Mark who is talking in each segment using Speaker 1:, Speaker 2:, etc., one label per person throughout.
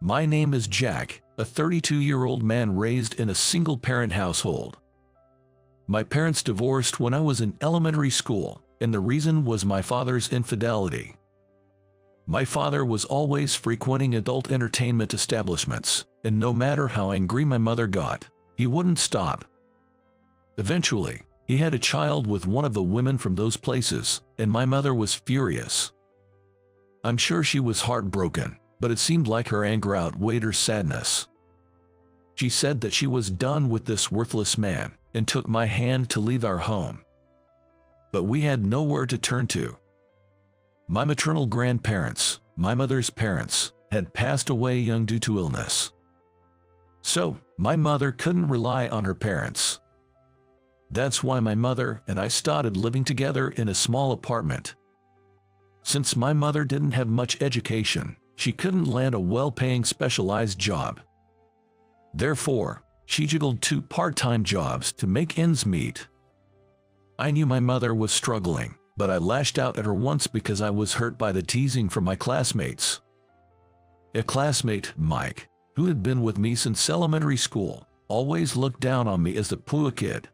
Speaker 1: My name is Jack, a 32-year-old man raised in a single-parent household. My parents divorced when I was in elementary school, and the reason was my father's infidelity. My father was always frequenting adult entertainment establishments, and no matter how angry my mother got, he wouldn't stop. Eventually, he had a child with one of the women from those places, and my mother was furious. I'm sure she was heartbroken, but it seemed like her anger outweighed her sadness. She said that she was done with this worthless man, and took my hand to leave our home. But we had nowhere to turn to. My maternal grandparents, my mother's parents, had passed away young due to illness. So, my mother couldn't rely on her parents. That's why my mother and I started living together in a small apartment. Since my mother didn't have much education, she couldn't land a well-paying specialized job. Therefore, she juggled 2 part-time jobs to make ends meet. I knew my mother was struggling, but I lashed out at her once because I was hurt by the teasing from my classmates. A classmate, Mike, who had been with me since elementary school, always looked down on me as the poor kid.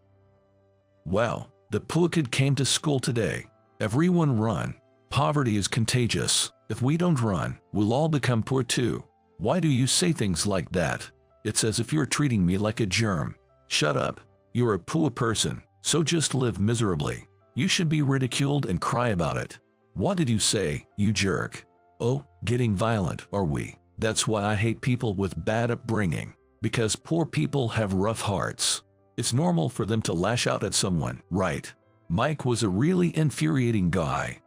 Speaker 1: Well, the poor kid came to school today. Everyone run. Poverty is contagious. If we don't run, we'll all become poor too. Why do you say things like that? It's as if you're treating me like a germ. Shut up. You're a poor person, so just live miserably. You should be ridiculed and cry about it. What did you say, you jerk? Oh, getting violent, are we? That's why I hate people with bad upbringing. Because poor people have rough hearts. It's normal for them to lash out at someone, right? Mike was a really infuriating guy.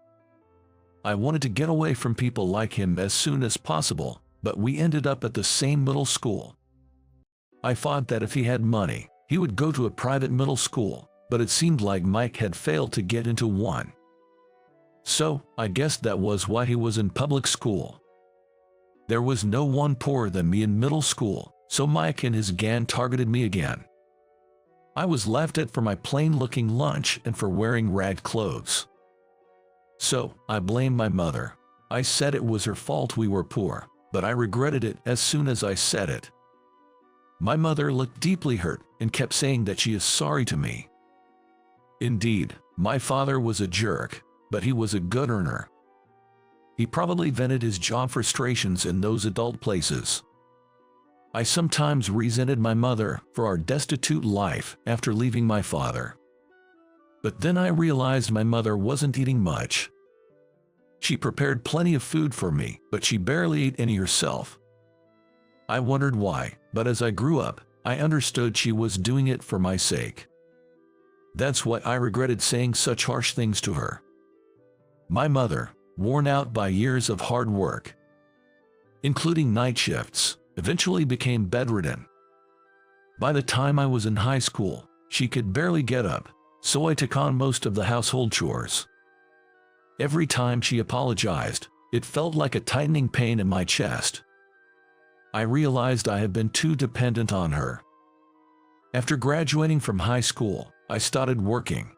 Speaker 1: I wanted to get away from people like him as soon as possible, but we ended up at the same middle school. I thought that if he had money, he would go to a private middle school, but it seemed like Mike had failed to get into one. So, I guess that was why he was in public school. There was no one poorer than me in middle school, so Mike and his gang targeted me again. I was laughed at for my plain-looking lunch and for wearing ragged clothes. So, I blamed my mother. I said it was her fault we were poor, but I regretted it as soon as I said it. My mother looked deeply hurt and kept saying that she is sorry to me. Indeed, my father was a jerk, but he was a good earner. He probably vented his job frustrations in those adult places. I sometimes resented my mother for our destitute life after leaving my father. But then I realized my mother wasn't eating much. She prepared plenty of food for me, but she barely ate any herself. I wondered why, but as I grew up, I understood she was doing it for my sake. That's why I regretted saying such harsh things to her. My mother, worn out by years of hard work, including night shifts, eventually became bedridden. By the time I was in high school, she could barely get up, so I took on most of the household chores. Every time she apologized, it felt like a tightening pain in my chest. I realized I had been too dependent on her. After graduating from high school, I started working.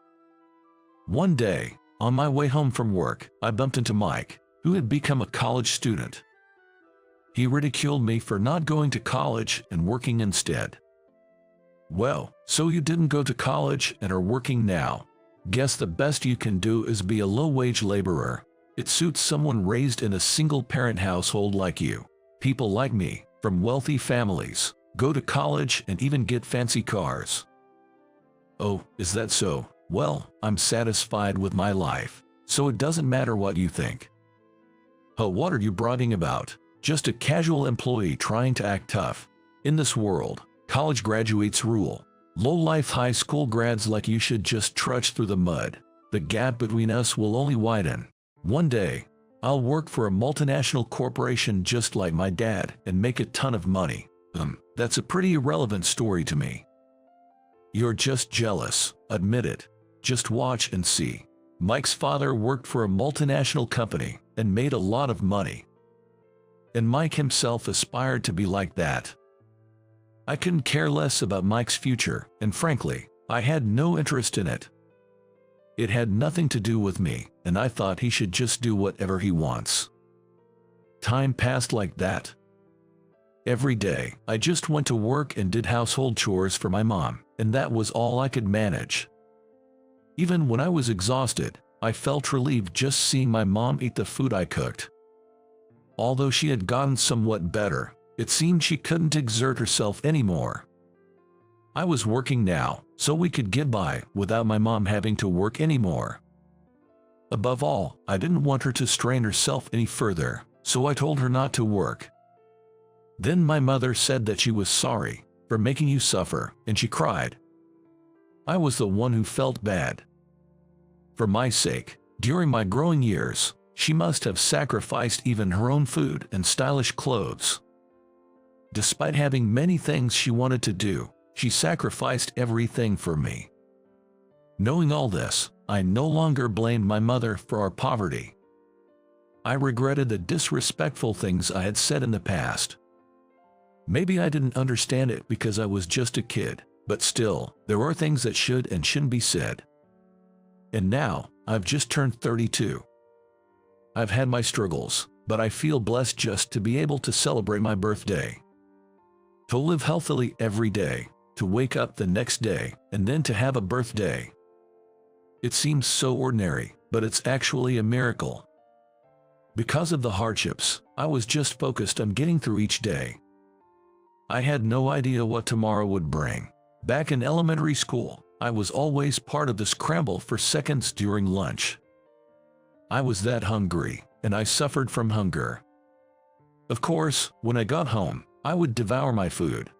Speaker 1: One day, on my way home from work, I bumped into Mike, who had become a college student. He ridiculed me for not going to college and working instead. Well, so you didn't go to college and are working now. Guess the best you can do is be a low-wage laborer. It suits someone raised in a single-parent household like you. People like me, from wealthy families, go to college and even get fancy cars. Oh, is that so? Well, I'm satisfied with my life, so it doesn't matter what you think. Oh, what are you bragging about? Just a casual employee trying to act tough. In this world, college graduates rule. Low-life high school grads like you should just trudge through the mud. The gap between us will only widen. One day, I'll work for a multinational corporation just like my dad and make a ton of money. That's a pretty irrelevant story to me. You're just jealous, admit it. Just watch and see. Mike's father worked for a multinational company and made a lot of money. And Mike himself aspired to be like that. I couldn't care less about Mike's future, and frankly, I had no interest in it. It had nothing to do with me, and I thought he should just do whatever he wants. Time passed like that. Every day, I just went to work and did household chores for my mom, and that was all I could manage. Even when I was exhausted, I felt relieved just seeing my mom eat the food I cooked. Although she had gotten somewhat better, it seemed she couldn't exert herself anymore. I was working now, so we could get by without my mom having to work anymore. Above all, I didn't want her to strain herself any further, so I told her not to work. Then my mother said that she was sorry for making you suffer, and she cried. I was the one who felt bad. For my sake, during my growing years, she must have sacrificed even her own food and stylish clothes. Despite having many things she wanted to do, she sacrificed everything for me. Knowing all this, I no longer blamed my mother for our poverty. I regretted the disrespectful things I had said in the past. Maybe I didn't understand it because I was just a kid, but still, there are things that should and shouldn't be said. And now, I've just turned 32. I've had my struggles, but I feel blessed just to be able to celebrate my birthday. To live healthily every day, to wake up the next day, and then to have a birthday. It seems so ordinary, but it's actually a miracle. Because of the hardships, I was just focused on getting through each day. I had no idea what tomorrow would bring. Back in elementary school, I was always part of the scramble for seconds during lunch. I was that hungry, and I suffered from hunger. Of course, when I got home, I would devour my food.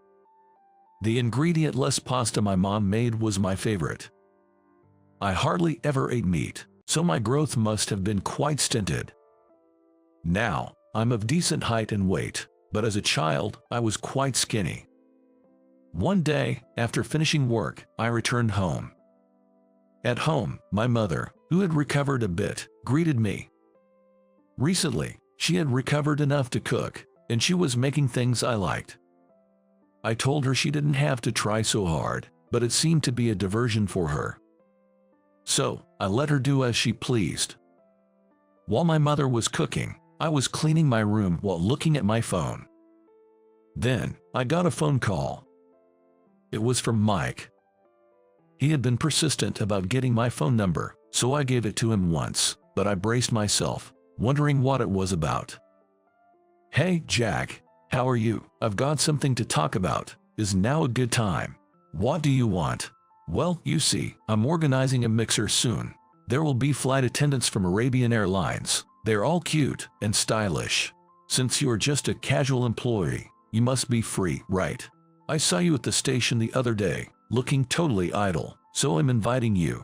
Speaker 1: The ingredient-less pasta my mom made was my favorite. I hardly ever ate meat, so my growth must have been quite stinted. Now, I'm of decent height and weight, but as a child, I was quite skinny. One day, after finishing work, I returned home. At home, my mother, who had recovered a bit, greeted me. Recently, she had recovered enough to cook, and she was making things I liked. I told her she didn't have to try so hard, but it seemed to be a diversion for her. So, I let her do as she pleased. While my mother was cooking, I was cleaning my room while looking at my phone. Then, I got a phone call. It was from Mike. He had been persistent about getting my phone number, so I gave it to him once, but I braced myself, wondering what it was about. Hey, Jack, how are you? I've got something to talk about. Is now a good time? What do you want? Well, you see, I'm organizing a mixer soon. There will be flight attendants from Arabian Airlines. They're all cute and stylish. Since you're just a casual employee, you must be free, right? I saw you at the station the other day, looking totally idle, so I'm inviting you.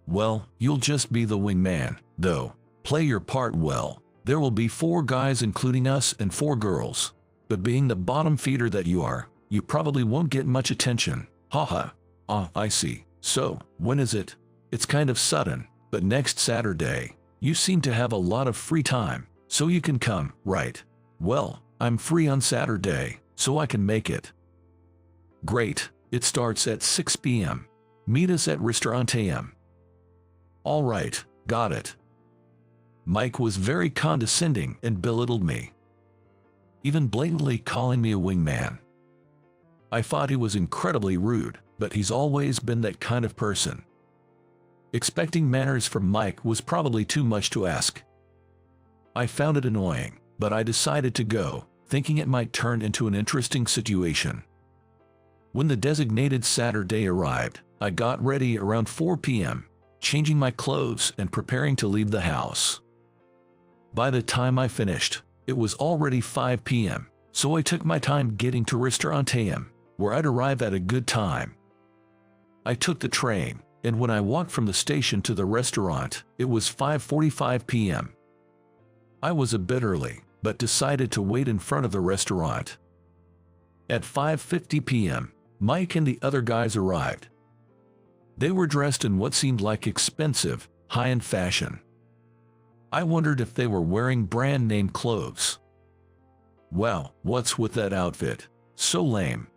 Speaker 1: Well, you'll just be the wingman, though. Play your part well. There will be 4 guys including us and 4 girls. But being the bottom feeder that you are, you probably won't get much attention. I see. So, when is it? It's kind of sudden, but next Saturday. You seem to have a lot of free time, so you can come, right? Well, I'm free on Saturday, so I can make it. Great, it starts at 6 p.m. Meet us at Restaurant AM. All right, got it. Mike was very condescending and belittled me, even blatantly calling me a wingman. I thought he was incredibly rude, but he's always been that kind of person. Expecting manners from Mike was probably too much to ask. I found it annoying, but I decided to go, thinking it might turn into an interesting situation. When the designated Saturday arrived, I got ready around 4 p.m., changing my clothes and preparing to leave the house. By the time I finished, it was already 5 p.m., so I took my time getting to Restaurant AM, where I'd arrive at a good time. I took the train, and when I walked from the station to the restaurant, it was 5:45 p.m. I was a bit early, but decided to wait in front of the restaurant. At 5:50 p.m., Mike and the other guys arrived. They were dressed in what seemed like expensive, high-end fashion. I wondered if they were wearing brand-name clothes. Wow, what's with that outfit? So lame.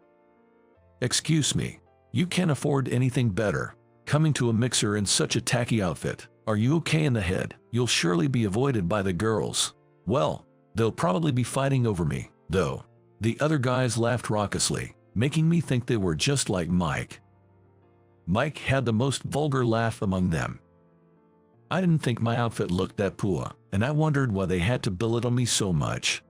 Speaker 1: Excuse me, you can't afford anything better. Coming to a mixer in such a tacky outfit, are you okay in the head? You'll surely be avoided by the girls. Well, they'll probably be fighting over me, though. The other guys laughed raucously, making me think they were just like Mike. Mike had the most vulgar laugh among them. I didn't think my outfit looked that poor, and I wondered why they had to belittle me so much.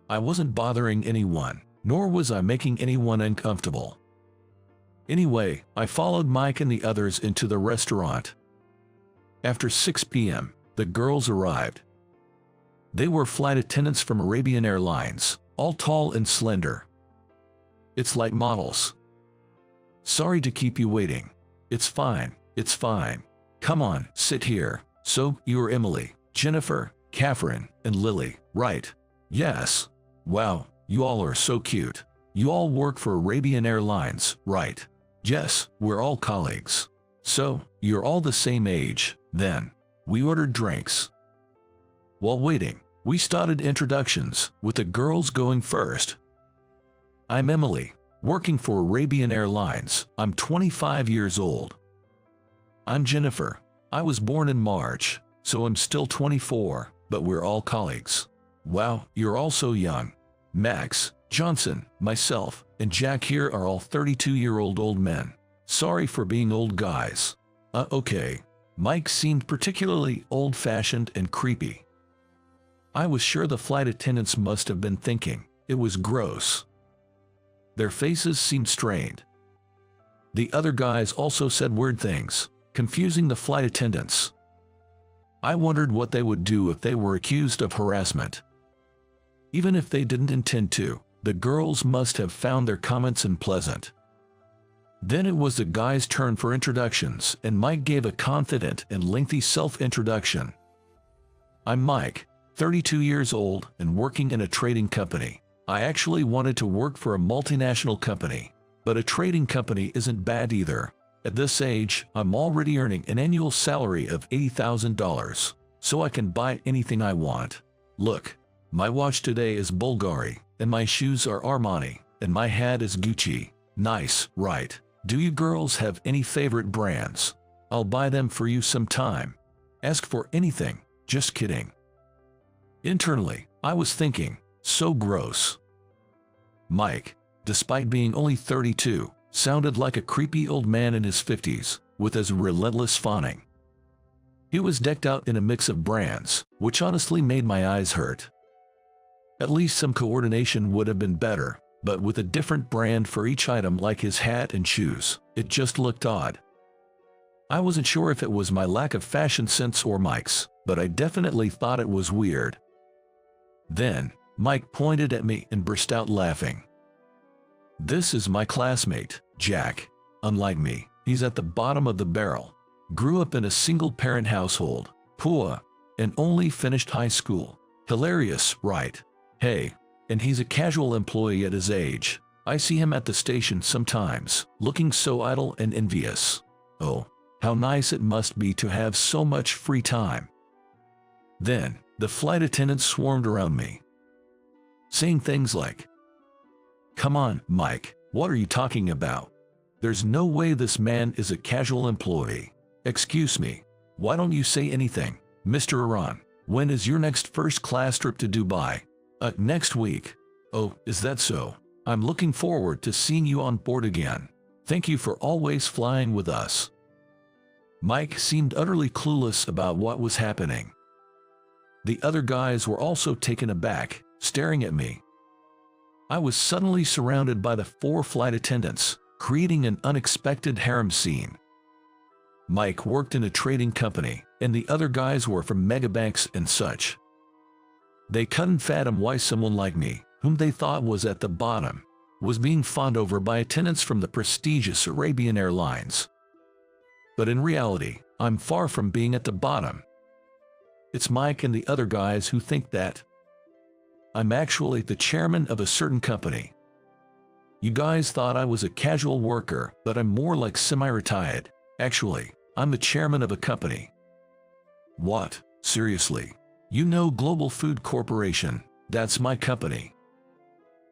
Speaker 1: I wasn't bothering anyone, nor was I making anyone uncomfortable. Anyway, I followed Mike and the others into the restaurant. After 6 p.m., the girls arrived. They were flight attendants from Arabian Airlines, all tall and slender. It's like models. Sorry to keep you waiting. It's fine, it's fine. Come on, sit here. So, you're Emily, Jennifer, Catherine, and Lily, right? Yes. Wow, you all are so cute. You all work for Arabian Airlines, right? Yes, we're all colleagues. So, you're all the same age, then. We ordered drinks. While waiting, we started introductions, with the girls going first. I'm Emily, working for Arabian Airlines. I'm 25 years old. I'm Jennifer. I was born in March, so I'm still 24, but we're all colleagues. Wow, you're all so young. Max, Johnson, myself, and Jack here are all 32-year-old old men. Sorry for being old guys. Okay. Mike seemed particularly old-fashioned and creepy. I was sure the flight attendants must have been thinking it was gross. Their faces seemed strained. The other guys also said weird things, confusing the flight attendants. I wondered what they would do if they were accused of harassment. Even if they didn't intend to, the girls must have found their comments unpleasant. Then it was the guys' turn for introductions, and Mike gave a confident and lengthy self-introduction. I'm Mike, 32 years old and working in a trading company. I actually wanted to work for a multinational company, but a trading company isn't bad either. At this age, I'm already earning an annual salary of $80,000, so I can buy anything I want. Look, my watch today is Bulgari, and my shoes are Armani, and my hat is Gucci. Nice, right? Do you girls have any favorite brands? I'll buy them for you sometime. Ask for anything, just kidding. Internally, I was thinking, so gross. Mike, despite being only 32, sounded like a creepy old man in his 50s, with his relentless fawning. He was decked out in a mix of brands, which honestly made my eyes hurt. At least some coordination would have been better, but with a different brand for each item like his hat and shoes, it just looked odd. I wasn't sure if it was my lack of fashion sense or Mike's, but I definitely thought it was weird. Then, Mike pointed at me and burst out laughing. This is my classmate, Jack. Unlike me, he's at the bottom of the barrel. Grew up in a single-parent household, poor, and only finished high school. Hilarious, right? Hey. And he's a casual employee at his age. I see him at the station sometimes, looking so idle and envious. Oh, how nice it must be to have so much free time. Then, the flight attendants swarmed around me, saying things like, "Come on, Mike, what are you talking about? There's no way this man is a casual employee. Excuse me, why don't you say anything, Mr. Iran? When is your next first-class trip to Dubai?" Next week. Oh, is that so? I'm looking forward to seeing you on board again. Thank you for always flying with us. Mike seemed utterly clueless about what was happening. The other guys were also taken aback, staring at me. I was suddenly surrounded by the 4 flight attendants, creating an unexpected harem scene. Mike worked in a trading company, and the other guys were from megabanks and such. They couldn't fathom why someone like me, whom they thought was at the bottom, was being fawned over by attendants from the prestigious Arabian Airlines. But in reality, I'm far from being at the bottom. It's Mike and the other guys who think that. I'm actually the chairman of a certain company. You guys thought I was a casual worker, but I'm more like semi-retired. Actually, I'm the chairman of a company. What? Seriously? You know Global Food Corporation, that's my company.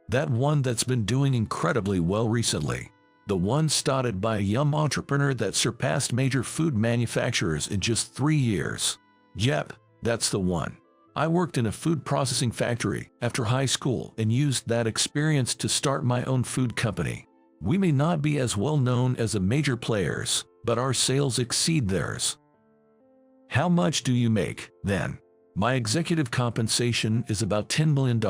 Speaker 1: That one that's been doing incredibly well recently. The one started by a young entrepreneur that surpassed major food manufacturers in just 3 years. Yep, that's the one. I worked in a food processing factory after high school and used that experience to start my own food company. We may not be as well known as the major players, but our sales exceed theirs. How much do you make, then? My executive compensation is about $10 million.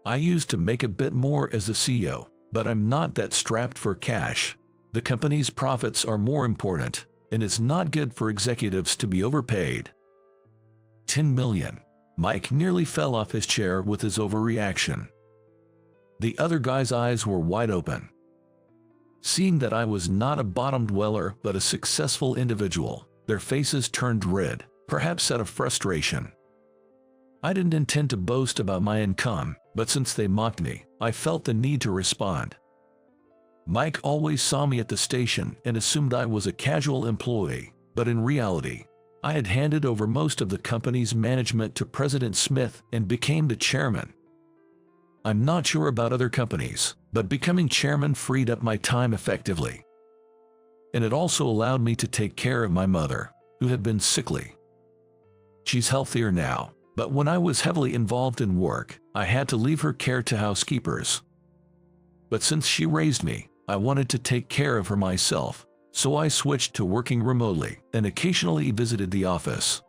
Speaker 1: I used to make a bit more as a CEO, but I'm not that strapped for cash. The company's profits are more important, and it's not good for executives to be overpaid. 10 million. Mike nearly fell off his chair with his overreaction. The other guy's eyes were wide open. Seeing that I was not a bottom dweller but a successful individual, their faces turned red, perhaps out of frustration. I didn't intend to boast about my income, but since they mocked me, I felt the need to respond. Mike always saw me at the station and assumed I was a casual employee, but in reality, I had handed over most of the company's management to President Smith and became the chairman. I'm not sure about other companies, but becoming chairman freed up my time effectively. And it also allowed me to take care of my mother, who had been sickly. She's healthier now, but when I was heavily involved in work, I had to leave her care to housekeepers. But since she raised me, I wanted to take care of her myself, so I switched to working remotely and occasionally visited the office.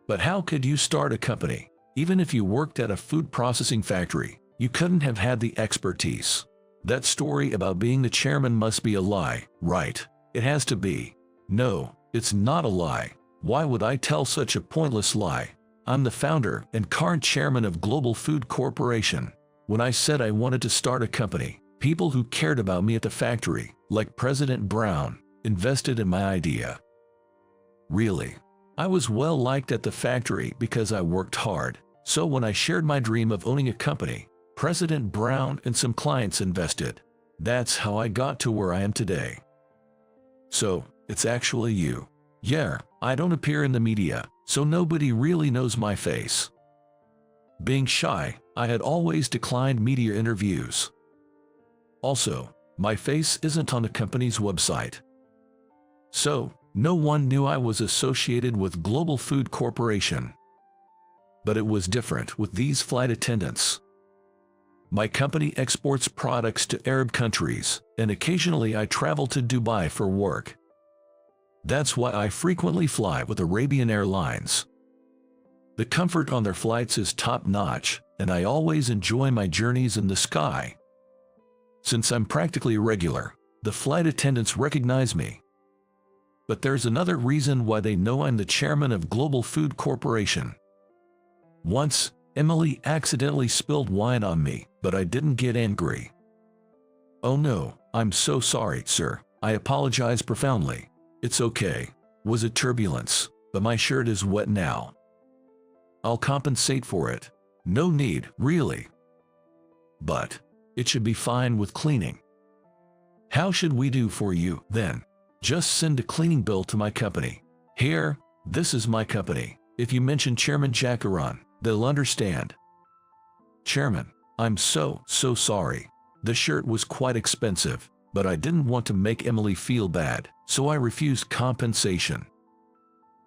Speaker 1: But how could you start a company? Even if you worked at a food processing factory, you couldn't have had the expertise. That story about being the chairman must be a lie, right? It has to be. No, it's not a lie. Why would I tell such a pointless lie? I'm the founder and current chairman of Global Food Corporation. When I said I wanted to start a company, people who cared about me at the factory, like President Brown, invested in my idea. Really, I was well liked at the factory because I worked hard, so when I shared my dream of owning a company, President Brown and some clients invested. That's how I got to where I am today. So, it's actually you. Yeah, I don't appear in the media, so nobody really knows my face. Being shy, I had always declined media interviews. Also, my face isn't on the company's website. So, no one knew I was associated with Global Food Corporation. But it was different with these flight attendants. My company exports products to Arab countries, and occasionally I travel to Dubai for work. That's why I frequently fly with Arabian Airlines. The comfort on their flights is top-notch, and I always enjoy my journeys in the sky. Since I'm practically regular, the flight attendants recognize me. But there's another reason why they know I'm the chairman of Global Food Corporation. Once, Emily accidentally spilled wine on me, but I didn't get angry. Oh no, I'm so sorry, sir. I apologize profoundly. It's okay. Was it turbulence? But my shirt is wet now. I'll compensate for it. No need, really. But it should be fine with cleaning. How should we do for you, then? Just send a cleaning bill to my company. Here, this is my company. If you mention Chairman Jackaron, they'll understand. Chairman, I'm so sorry. The shirt was quite expensive, but I didn't want to make Emily feel bad, so I refused compensation.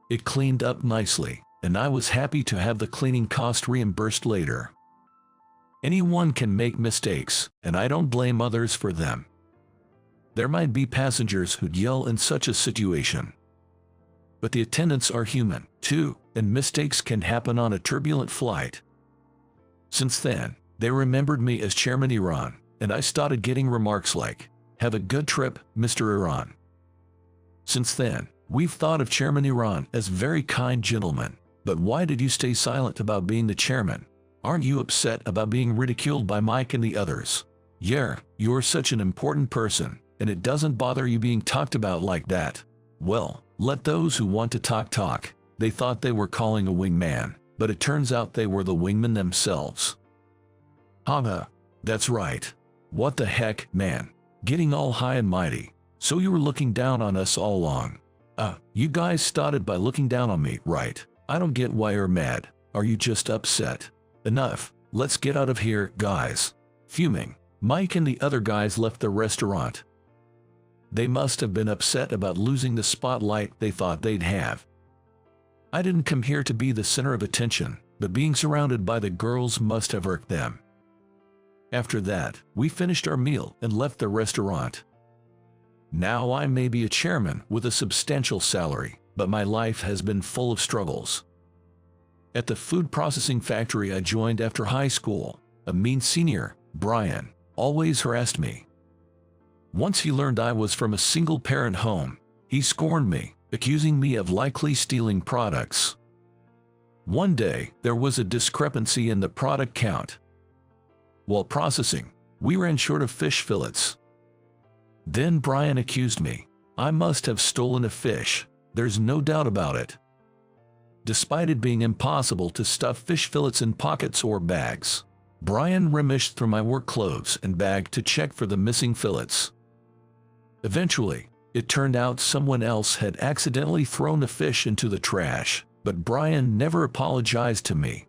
Speaker 1: It cleaned up nicely, and I was happy to have the cleaning cost reimbursed later. Anyone can make mistakes, and I don't blame others for them. There might be passengers who'd yell in such a situation. But the attendants are human, too, and mistakes can happen on a turbulent flight. Since then, they remembered me as Chairman Iran, and I started getting remarks like, "Have a good trip, Mr. Iran." Since then, we've thought of Chairman Iran as very kind gentleman. But why did you stay silent about being the chairman? Aren't you upset about being ridiculed by Mike and the others? Yeah, you're such an important person, and it doesn't bother you being talked about like that. Well, let those who want to talk. They thought they were calling a wingman, but it turns out they were the wingmen themselves. Haha, that's right. What the heck, man? Getting all high and mighty. So you were looking down on us all along. You guys started by looking down on me, right? I don't get why you're mad. Are you just upset? Enough. Let's get out of here, guys. Fuming, Mike and the other guys left the restaurant. They must have been upset about losing the spotlight they thought they'd have. I didn't come here to be the center of attention, but being surrounded by the girls must have irked them. After that, we finished our meal and left the restaurant. Now I may be a chairman with a substantial salary, but my life has been full of struggles. At the food processing factory I joined after high school, a mean senior, Brian, always harassed me. Once he learned I was from a single-parent home, he scorned me, accusing me of likely stealing products. One day, there was a discrepancy in the product count. While processing, we ran short of fish fillets. Then Brian accused me. I must have stolen a fish, there's no doubt about it. Despite it being impossible to stuff fish fillets in pockets or bags, Brian rummaged through my work clothes and bag to check for the missing fillets. Eventually, it turned out someone else had accidentally thrown the fish into the trash, but Brian never apologized to me.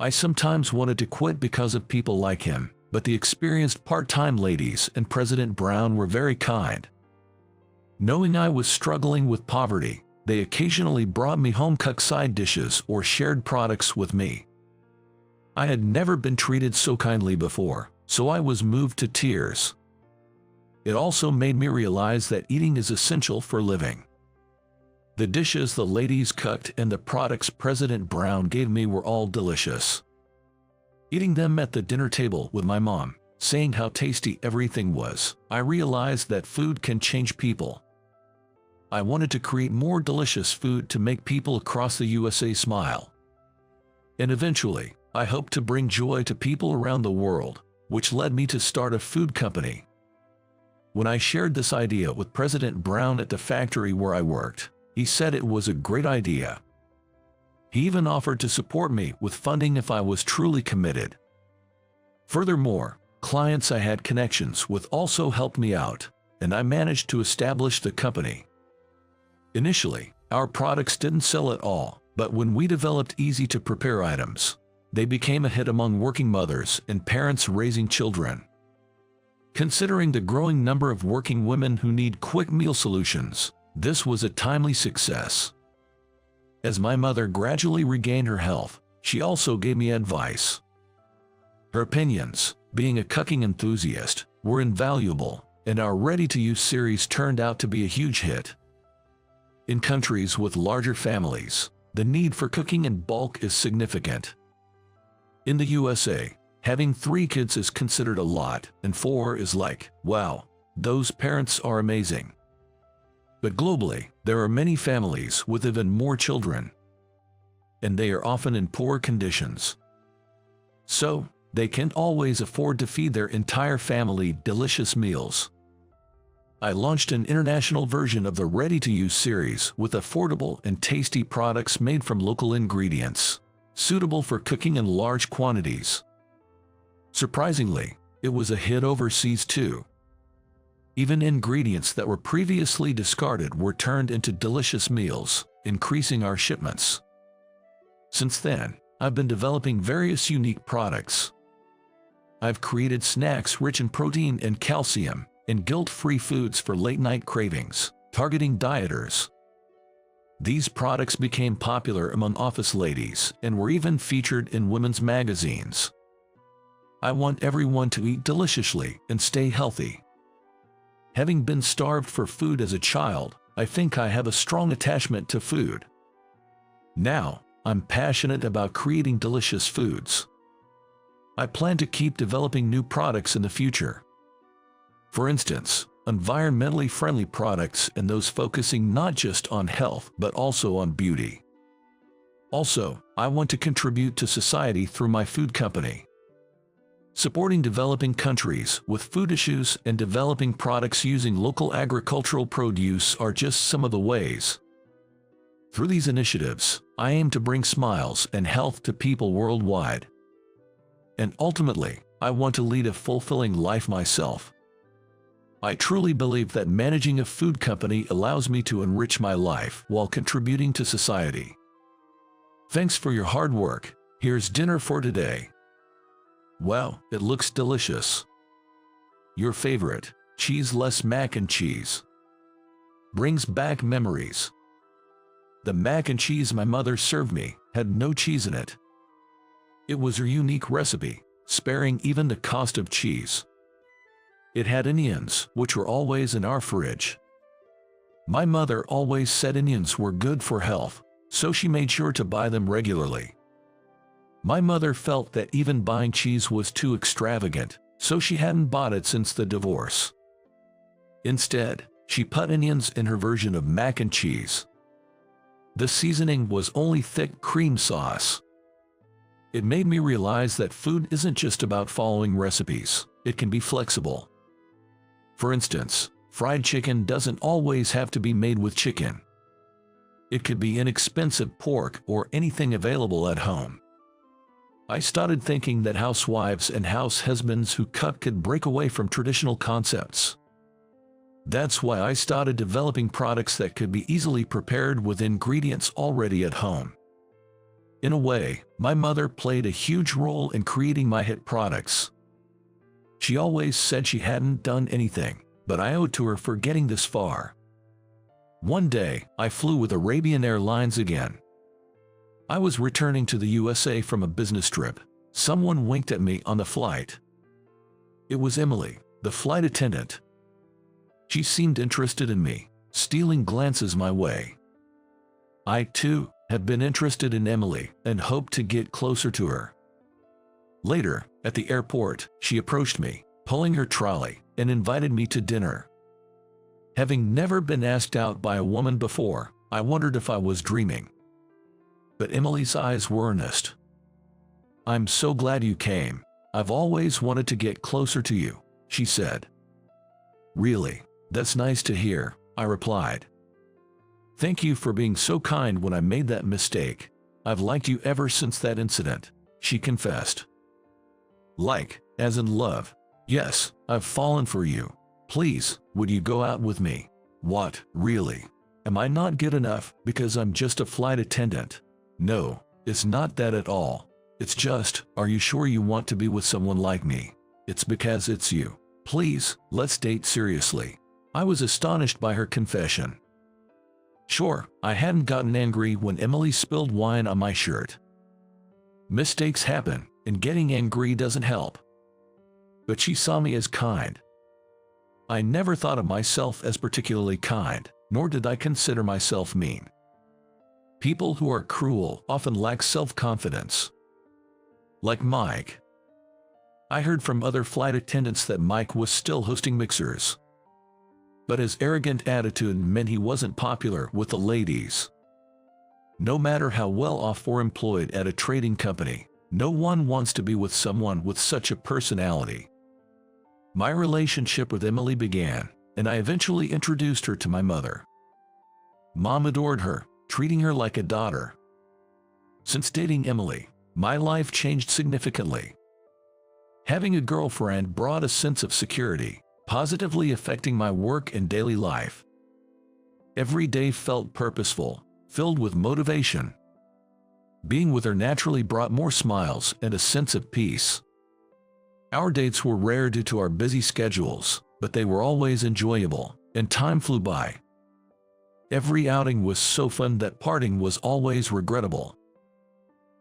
Speaker 1: I sometimes wanted to quit because of people like him, but the experienced part-time ladies and President Brown were very kind. Knowing I was struggling with poverty, they occasionally brought me home-cooked side dishes or shared products with me. I had never been treated so kindly before, so I was moved to tears. It also made me realize that eating is essential for living. The dishes the ladies cooked and the products President Brown gave me were all delicious. Eating them at the dinner table with my mom, saying how tasty everything was, I realized that food can change people. I wanted to create more delicious food to make people across the USA smile. And eventually, I hoped to bring joy to people around the world, which led me to start a food company. When I shared this idea with President Brown at the factory where I worked, he said it was a great idea. He even offered to support me with funding if I was truly committed. Furthermore, clients I had connections with also helped me out, and I managed to establish the company. Initially, our products didn't sell at all, but when we developed easy-to-prepare items, they became a hit among working mothers and parents raising children. Considering the growing number of working women who need quick meal solutions, this was a timely success. As my mother gradually regained her health, she also gave me advice. Her opinions, being a cooking enthusiast, were invaluable, and our ready-to-use series turned out to be a huge hit. In countries with larger families, the need for cooking in bulk is significant. In the USA, having 3 kids is considered a lot, and 4 is like, wow, those parents are amazing. But globally, there are many families with even more children, and they are often in poor conditions. So, they can't always afford to feed their entire family delicious meals. I launched an international version of the ready-to-use series with affordable and tasty products made from local ingredients, suitable for cooking in large quantities. Surprisingly, it was a hit overseas too. Even ingredients that were previously discarded were turned into delicious meals, increasing our shipments. Since then, I've been developing various unique products. I've created snacks rich in protein and calcium, and guilt-free foods for late-night cravings, targeting dieters. These products became popular among office ladies and were even featured in women's magazines. I want everyone to eat deliciously and stay healthy. Having been starved for food as a child, I think I have a strong attachment to food. Now, I'm passionate about creating delicious foods. I plan to keep developing new products in the future. For instance, environmentally friendly products and those focusing not just on health but also on beauty. Also, I want to contribute to society through my food company. Supporting developing countries with food issues and developing products using local agricultural produce are just some of the ways. Through these initiatives, I aim to bring smiles and health to people worldwide. And ultimately, I want to lead a fulfilling life myself. I truly believe that managing a food company allows me to enrich my life while contributing to society. Thanks for your hard work. Here's dinner for today. Wow, it looks delicious. Your favorite, cheese-less mac and cheese. Brings back memories. The mac and cheese my mother served me had no cheese in it. It was her unique recipe, sparing even the cost of cheese. It had onions, which were always in our fridge. My mother always said onions were good for health, so she made sure to buy them regularly. My mother felt that even buying cheese was too extravagant, so she hadn't bought it since the divorce. Instead, she put onions in her version of mac and cheese. The seasoning was only thick cream sauce. It made me realize that food isn't just about following recipes, it can be flexible. For instance, fried chicken doesn't always have to be made with chicken. It could be inexpensive pork or anything available at home. I started thinking that housewives and house husbands who cook could break away from traditional concepts. That's why I started developing products that could be easily prepared with ingredients already at home. In a way, my mother played a huge role in creating my hit products. She always said she hadn't done anything, but I owed to her for getting this far. One day, I flew with Arabian Airlines again. I was returning to the USA from a business trip. Someone winked at me on the flight. It was Emily, the flight attendant. She seemed interested in me, stealing glances my way. I, too, had been interested in Emily and hoped to get closer to her. Later, at the airport, she approached me, pulling her trolley, and invited me to dinner. Having never been asked out by a woman before, I wondered if I was dreaming. But Emily's eyes were earnest. "I'm so glad you came. I've always wanted to get closer to you," she said. "Really? That's nice to hear," I replied. "Thank you for being so kind when I made that mistake. I've liked you ever since that incident," she confessed. "Like, as in love? Yes, I've fallen for you. Please, would you go out with me?" "What, really? Am I not good enough because I'm just a flight attendant?" "No, it's not that at all. It's just, are you sure you want to be with someone like me? It's because it's you. Please, let's date seriously." I was astonished by her confession. Sure, I hadn't gotten angry when Emily spilled wine on my shirt. Mistakes happen, and getting angry doesn't help. But she saw me as kind. I never thought of myself as particularly kind, nor did I consider myself mean. People who are cruel often lack self-confidence. Like Mike. I heard from other flight attendants that Mike was still hosting mixers. But his arrogant attitude meant he wasn't popular with the ladies. No matter how well off or employed at a trading company, no one wants to be with someone with such a personality. My relationship with Emily began, and I eventually introduced her to my mother. Mom adored her, treating her like a daughter. Since dating Emily, my life changed significantly. Having a girlfriend brought a sense of security, positively affecting my work and daily life. Every day felt purposeful, filled with motivation. Being with her naturally brought more smiles and a sense of peace. Our dates were rare due to our busy schedules, but they were always enjoyable, and time flew by. Every outing was so fun that parting was always regrettable.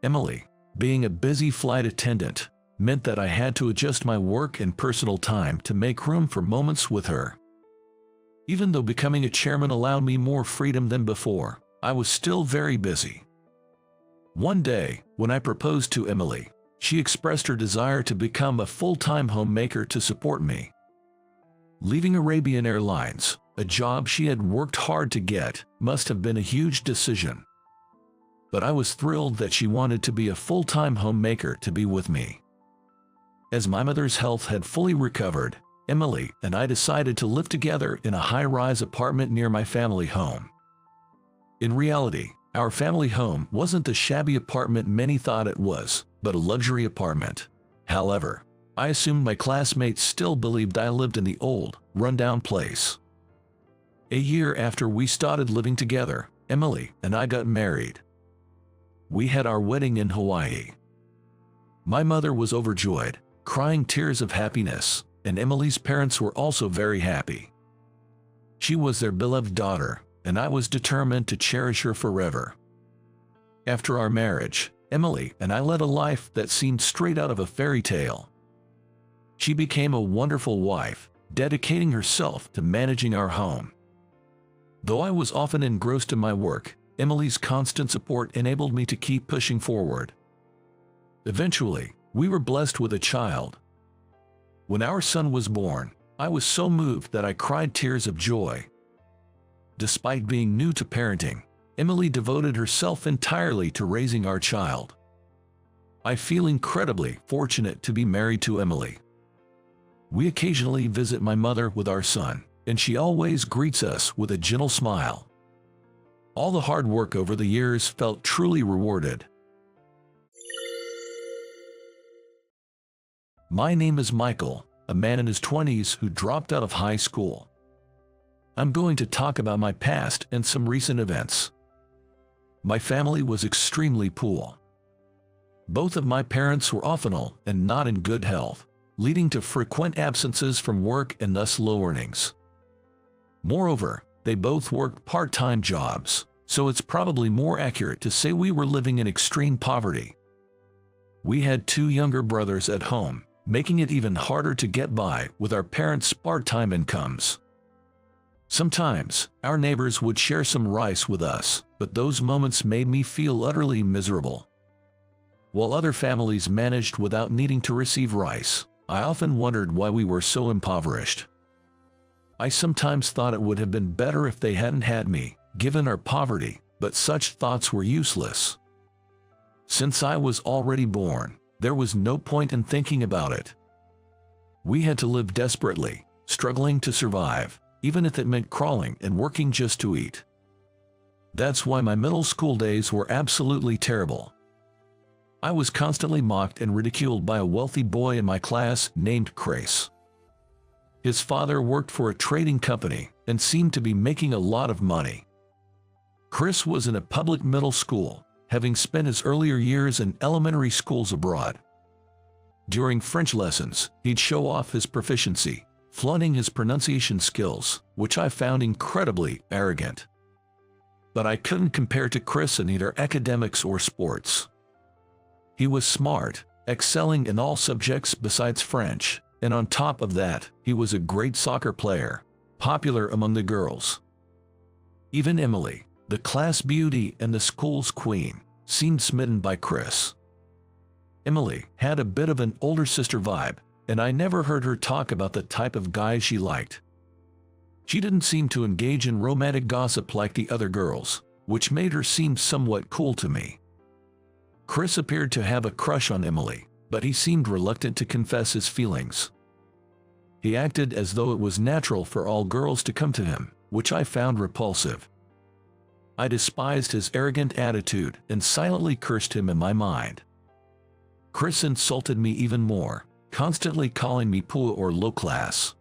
Speaker 1: Emily, being a busy flight attendant, meant that I had to adjust my work and personal time to make room for moments with her. Even though becoming a chairman allowed me more freedom than before, I was still very busy. One day, when I proposed to Emily, she expressed her desire to become a full-time homemaker to support me. Leaving Arabian Airlines, a job she had worked hard to get, must have been a huge decision. But I was thrilled that she wanted to be a full-time homemaker to be with me. As my mother's health had fully recovered, Emily and I decided to live together in a high-rise apartment near my family home. In reality, our family home wasn't the shabby apartment many thought it was, but a luxury apartment. However, I assumed my classmates still believed I lived in the old, rundown place. A year after we started living together, Emily and I got married. We had our wedding in Hawaii. My mother was overjoyed, crying tears of happiness, and Emily's parents were also very happy. She was their beloved daughter, and I was determined to cherish her forever. After our marriage, Emily and I led a life that seemed straight out of a fairy tale. She became a wonderful wife, dedicating herself to managing our home. Though I was often engrossed in my work, Emily's constant support enabled me to keep pushing forward. Eventually, we were blessed with a child. When our son was born, I was so moved that I cried tears of joy. Despite being new to parenting, Emily devoted herself entirely to raising our child. I feel incredibly fortunate to be married to Emily. We occasionally visit my mother with our son, and she always greets us with a gentle smile. All the hard work over the years felt truly rewarded. My name is Michael, a man in his 20s who dropped out of high school. I'm going to talk about my past and some recent events. My family was extremely poor. Both of my parents were often ill and not in good health, leading to frequent absences from work and thus low earnings. Moreover, they both worked part-time jobs, so it's probably more accurate to say we were living in extreme poverty. We had 2 younger brothers at home, making it even harder to get by with our parents' part-time incomes. Sometimes, our neighbors would share some rice with us, but those moments made me feel utterly miserable. While other families managed without needing to receive rice, I often wondered why we were so impoverished. I sometimes thought it would have been better if they hadn't had me, given our poverty, but such thoughts were useless. Since I was already born, there was no point in thinking about it. We had to live desperately, struggling to survive, even if it meant crawling and working just to eat. That's why my middle school days were absolutely terrible. I was constantly mocked and ridiculed by a wealthy boy in my class named Chris. His father worked for a trading company and seemed to be making a lot of money. Chris was in a public middle school, having spent his earlier years in elementary schools abroad. During French lessons, he'd show off his proficiency, flaunting his pronunciation skills, which I found incredibly arrogant. But I couldn't compare to Chris in either academics or sports. He was smart, excelling in all subjects besides French, and on top of that, he was a great soccer player, popular among the girls. Even Emily, the class beauty and the school's queen, seemed smitten by Chris. Emily had a bit of an older sister vibe, and I never heard her talk about the type of guys she liked. She didn't seem to engage in romantic gossip like the other girls, which made her seem somewhat cool to me. Chris appeared to have a crush on Emily, but he seemed reluctant to confess his feelings. He acted as though it was natural for all girls to come to him, which I found repulsive. I despised his arrogant attitude and silently cursed him in my mind. Chris insulted me even more, constantly calling me poor or low class.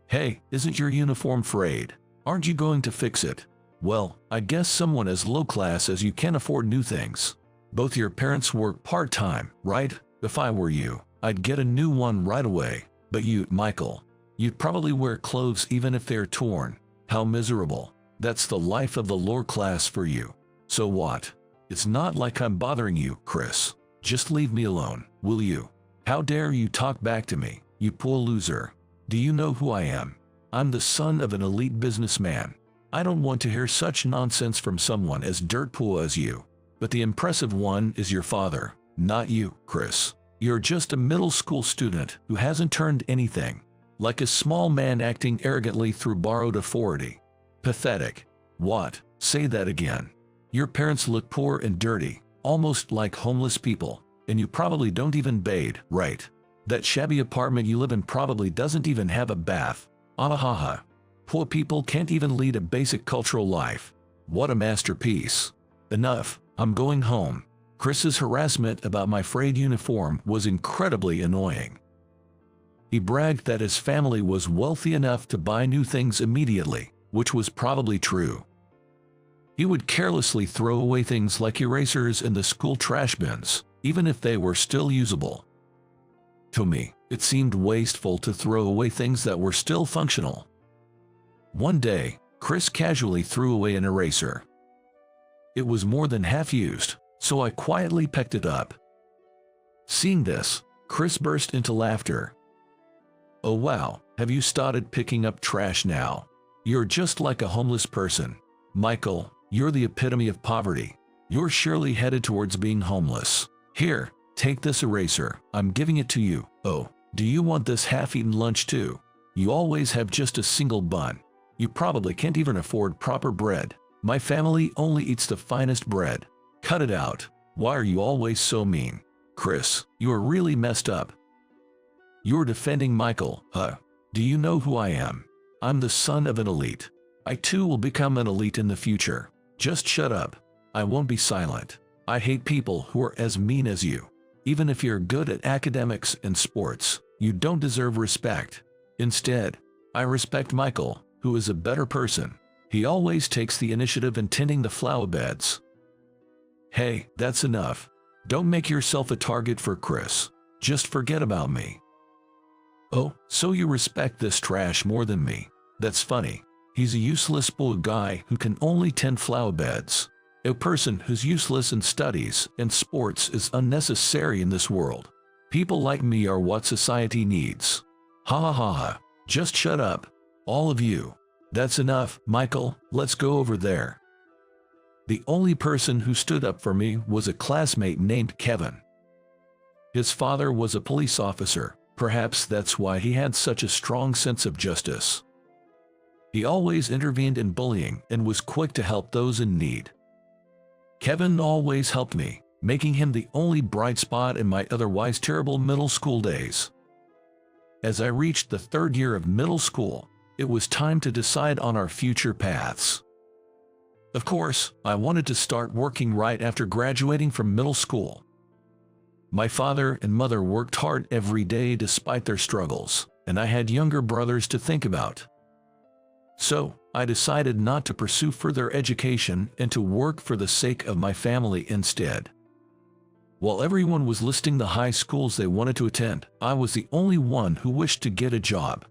Speaker 1: "Hey, isn't your uniform frayed? Aren't you going to fix it?" "Well, I guess someone as low class as you can't afford new things. Both your parents work part-time, right? If I were you, I'd get a new one right away. But you, Michael, you'd probably wear clothes even if they're torn. How miserable. That's the life of the lower class for you. So what? It's not like I'm bothering you, Chris. Just leave me alone, will you? How dare you talk back to me, you poor loser. Do you know who I am? I'm the son of an elite businessman. I don't want to hear such nonsense from someone as dirt poor as you. But the impressive one is your father, not you, Chris. You're just a middle school student who hasn't turned anything. Like a small man acting arrogantly through borrowed authority. Pathetic. What? Say that again. Your parents look poor and dirty, almost like homeless people, and you probably don't even bathe, right? That shabby apartment you live in probably doesn't even have a bath. Ahaha. Poor people can't even lead a basic cultural life. What a masterpiece. Enough. I'm going home. Chris's harassment about my frayed uniform was incredibly annoying. He bragged that his family was wealthy enough to buy new things immediately, which was probably true. He would carelessly throw away things like erasers in the school trash bins, even if they were still usable. To me, it seemed wasteful to throw away things that were still functional. One day, Chris casually threw away an eraser. It was more than half used, so I quietly picked it up. Seeing this, Chris burst into laughter. "Oh wow, have you started picking up trash now? You're just like a homeless person. Michael, you're the epitome of poverty. You're surely headed towards being homeless. Here, take this eraser, I'm giving it to you. Oh, do you want this half-eaten lunch too? You always have just a single bun. You probably can't even afford proper bread. My family only eats the finest bread. Cut it out. Why are you always so mean? Chris, you are really messed up." "You're defending Michael, huh? Do you know who I am? I'm the son of an elite. I too will become an elite in the future. Just shut up. I won't be silent. I hate people who are as mean as you. Even if you're good at academics and sports, you don't deserve respect. Instead, I respect Michael, who is a better person. He always takes the initiative in tending the flower beds." "Hey, that's enough. Don't make yourself a target for Chris. Just forget about me." "Oh, so you respect this trash more than me? That's funny. He's a useless bull guy who can only tend flower beds. A person who's useless in studies and sports is unnecessary in this world. People like me are what society needs. Ha ha ha ha. Just shut up. All of you. That's enough, Michael, let's go over there." The only person who stood up for me was a classmate named Kevin. His father was a police officer. Perhaps that's why he had such a strong sense of justice. He always intervened in bullying and was quick to help those in need. Kevin always helped me, making him the only bright spot in my otherwise terrible middle school days. As I reached the third year of middle school, it was time to decide on our future paths. Of course, I wanted to start working right after graduating from middle school. My father and mother worked hard every day despite their struggles, and I had younger brothers to think about. So, I decided not to pursue further education and to work for the sake of my family instead. While everyone was listing the high schools they wanted to attend, I was the only one who wished to get a job.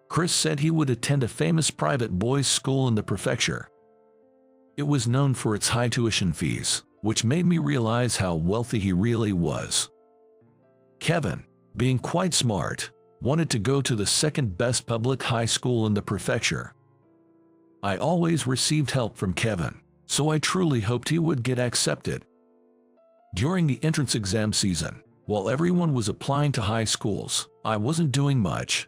Speaker 1: Chris said he would attend a famous private boys' school in the prefecture. It was known for its high tuition fees, which made me realize how wealthy he really was. Kevin, being quite smart, wanted to go to the second best public high school in the prefecture. I always received help from Kevin, so I truly hoped he would get accepted. During the entrance exam season, while everyone was applying to high schools, I wasn't doing much.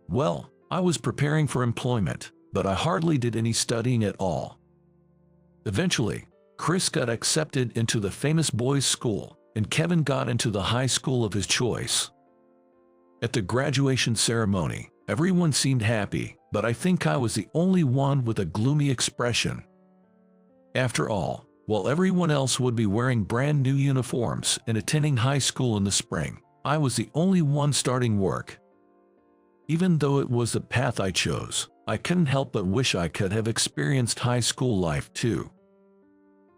Speaker 1: Well, I was preparing for employment, but I hardly did any studying at all. Eventually, Chris got accepted into the famous boys' school, and Kevin got into the high school of his choice. At the graduation ceremony, everyone seemed happy, but I think I was the only one with a gloomy expression. After all, while everyone else would be wearing brand new uniforms and attending high school in the spring, I was the only one starting work. Even though it was the path I chose, I couldn't help but wish I could have experienced high school life too.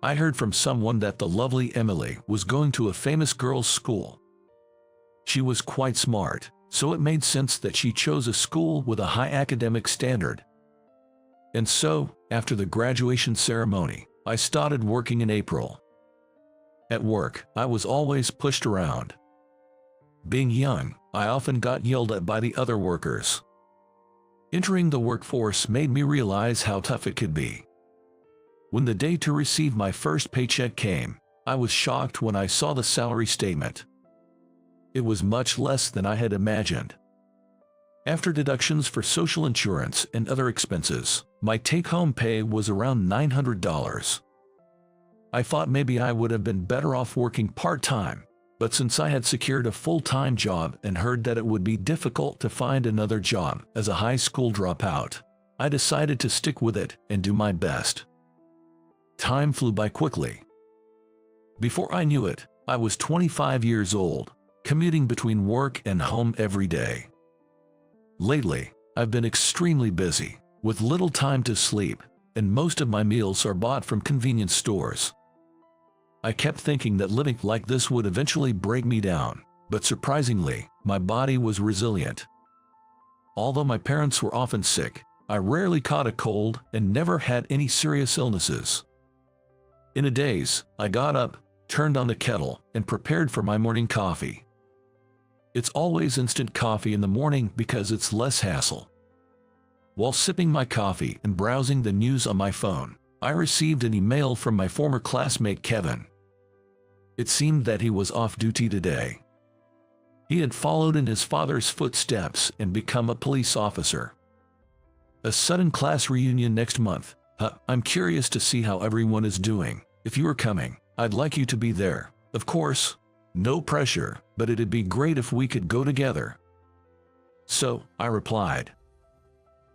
Speaker 1: I heard from someone that the lovely Emily was going to a famous girls' school. She was quite smart, so it made sense that she chose a school with a high academic standard. And so, after the graduation ceremony, I started working in April. At work, I was always pushed around. Being young, I often got yelled at by the other workers. Entering the workforce made me realize how tough it could be. When the day to receive my first paycheck came, I was shocked when I saw the salary statement. It was much less than I had imagined. After deductions for social insurance and other expenses, my take-home pay was around $900. I thought maybe I would have been better off working part-time, but since I had secured a full-time job and heard that it would be difficult to find another job as a high school dropout, I decided to stick with it and do my best. Time flew by quickly. Before I knew it, I was 25 years old, commuting between work and home every day. Lately, I've been extremely busy, with little time to sleep, and most of my meals are bought from convenience stores. I kept thinking that living like this would eventually break me down, but surprisingly, my body was resilient. Although my parents were often sick, I rarely caught a cold and never had any serious illnesses. In a daze, I got up, turned on the kettle, and prepared for my morning coffee. It's always instant coffee in the morning because it's less hassle. While sipping my coffee and browsing the news on my phone, I received an email from my former classmate Kevin. It seemed that he was off duty today. He had followed in his father's footsteps and become a police officer. A sudden class reunion next month. I'm curious to see how everyone is doing. If you are coming, I'd like you to be there. Of course, no pressure, but it'd be great if we could go together. So, I replied.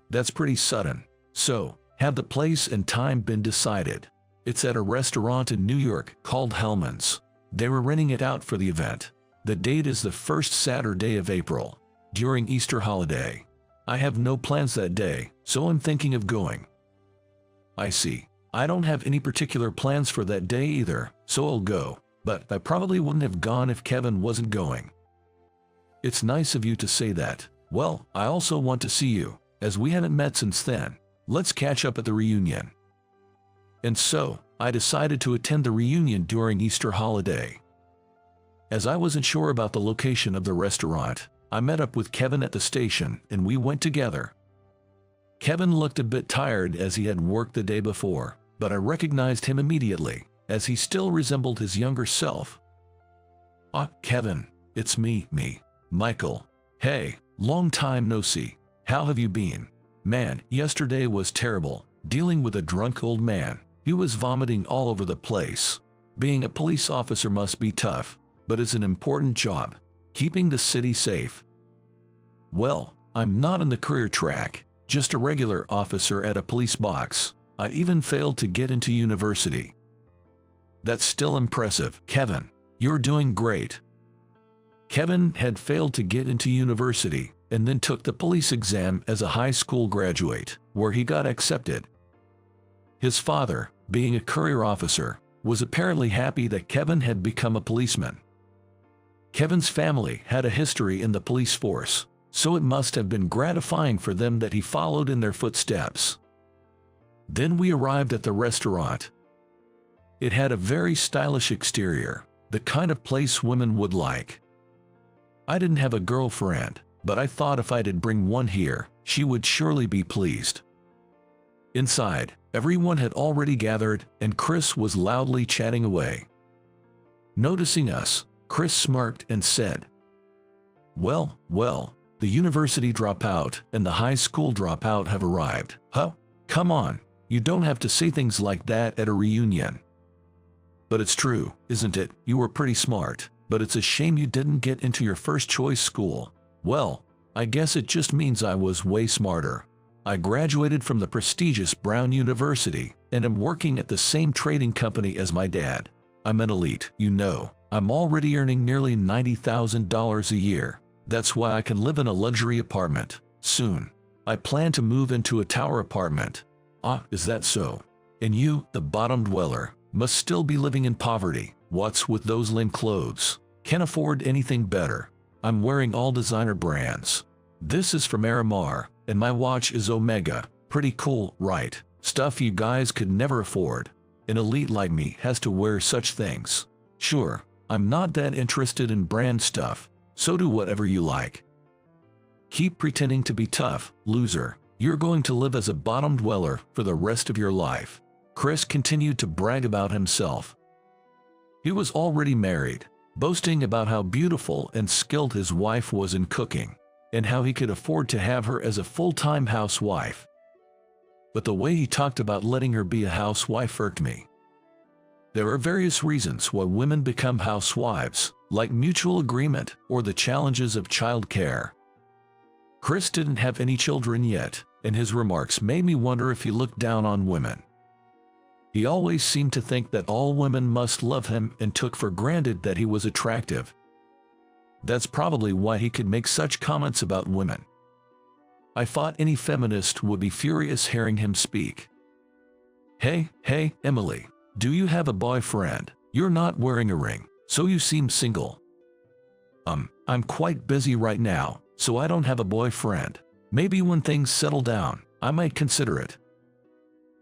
Speaker 1: That's pretty sudden. So, have the place and time been decided? It's at a restaurant in New York called Hellman's. They were renting it out for the event. The date is the first Saturday of April, during Easter holiday. I have no plans that day, so I'm thinking of going. I see. I don't have any particular plans for that day either, so I'll go, but I probably wouldn't have gone if Kevin wasn't going. It's nice of you to say that. Well, I also want to see you, as we haven't met since then. Let's catch up at the reunion. And so, I decided to attend the reunion during Easter holiday. As I wasn't sure about the location of the restaurant, I met up with Kevin at the station and we went together. Kevin looked a bit tired as he had worked the day before, but I recognized him immediately, as he still resembled his younger self. Kevin, it's me, Michael. Hey, long time no see. How have you been? Man, yesterday was terrible, dealing with a drunk old man. He was vomiting all over the place. Being a police officer must be tough, but it's an important job, keeping the city safe. Well, I'm not on the career track, just a regular officer at a police box. I even failed to get into university. That's still impressive, Kevin. You're doing great. Kevin had failed to get into university and then took the police exam as a high school graduate, where he got accepted. His father, being a career officer, was apparently happy that Kevin had become a policeman. Kevin's family had a history in the police force, so it must have been gratifying for them that he followed in their footsteps. Then we arrived at the restaurant. It had a very stylish exterior, the kind of place women would like. I didn't have a girlfriend, but I thought if I did bring one here, she would surely be pleased. Inside, everyone had already gathered, and Chris was loudly chatting away. Noticing us, Chris smirked and said, Well, the university dropout and the high school dropout have arrived. Come on, you don't have to say things like that at a reunion. But it's true, isn't it? You were pretty smart, but it's a shame you didn't get into your first choice school. Well, I guess it just means I was way smarter. I graduated from the prestigious Brown University and am working at the same trading company as my dad. I'm an elite, you know. I'm already earning nearly $90,000 a year. That's why I can live in a luxury apartment. Soon, I plan to move into a tower apartment. Is that so? And you, the bottom dweller, must still be living in poverty. What's with those lame clothes? Can't afford anything better. I'm wearing all designer brands. This is from Aramar, and my watch is Omega. Pretty cool, right? Stuff you guys could never afford. An elite like me has to wear such things. Sure, I'm not that interested in brand stuff, so do whatever you like. Keep pretending to be tough, loser. You're going to live as a bottom dweller for the rest of your life. Chris continued to brag about himself. He was already married, boasting about how beautiful and skilled his wife was in cooking, and how he could afford to have her as a full-time housewife. But the way he talked about letting her be a housewife irked me. There are various reasons why women become housewives, like mutual agreement or the challenges of childcare. Chris didn't have any children yet, and his remarks made me wonder if he looked down on women. He always seemed to think that all women must love him and took for granted that he was attractive. That's probably why he could make such comments about women. I thought any feminist would be furious hearing him speak. Hey, Emily, do you have a boyfriend? You're not wearing a ring, so you seem single. I'm quite busy right now, so I don't have a boyfriend. Maybe when things settle down, I might consider it.